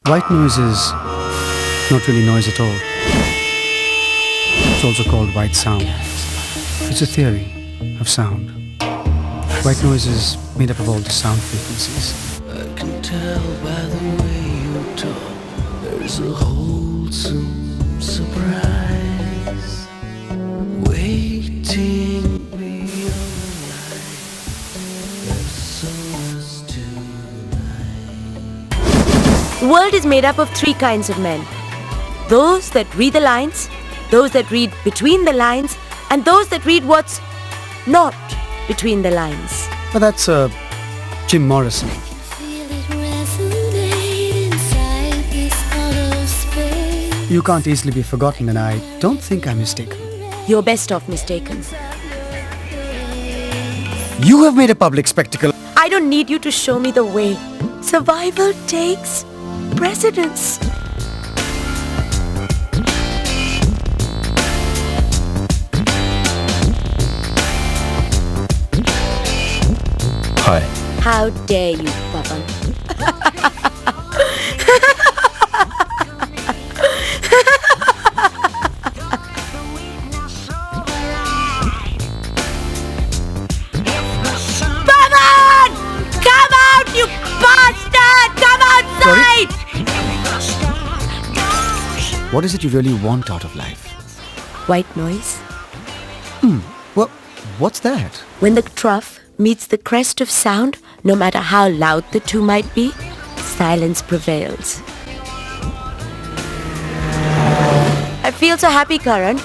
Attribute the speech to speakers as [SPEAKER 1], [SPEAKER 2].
[SPEAKER 1] White noise is not really noise at all. It's also called white sound. It's a theory of sound. White noise is made up of all the sound frequencies.
[SPEAKER 2] I can tell by the way you talk, there's a wholesome surprise waiting beyond the light. There's so much tonight.
[SPEAKER 3] The world is made up of three kinds of men. Those that read the lines, those that read between the lines, and those that read what's not between the lines.
[SPEAKER 1] But that's Jim Morrison.
[SPEAKER 4] Feel it resonate inside this hollow space.
[SPEAKER 1] You can't easily be forgotten, and I don't think I'm mistaken.
[SPEAKER 3] You're best off mistaken.
[SPEAKER 1] You have made a public spectacle.
[SPEAKER 3] I don't need you to show me the way. Survival takes precedence.
[SPEAKER 5] Hi.
[SPEAKER 3] How dare you, Pavan? Pavan! Come out, you bastard! Come outside!
[SPEAKER 1] What is it you really want out of life?
[SPEAKER 3] White noise.
[SPEAKER 1] Well, what's that?
[SPEAKER 3] When the trough meets the crest of sound, no matter how loud the two might be, silence prevails. I feel so happy, Karan.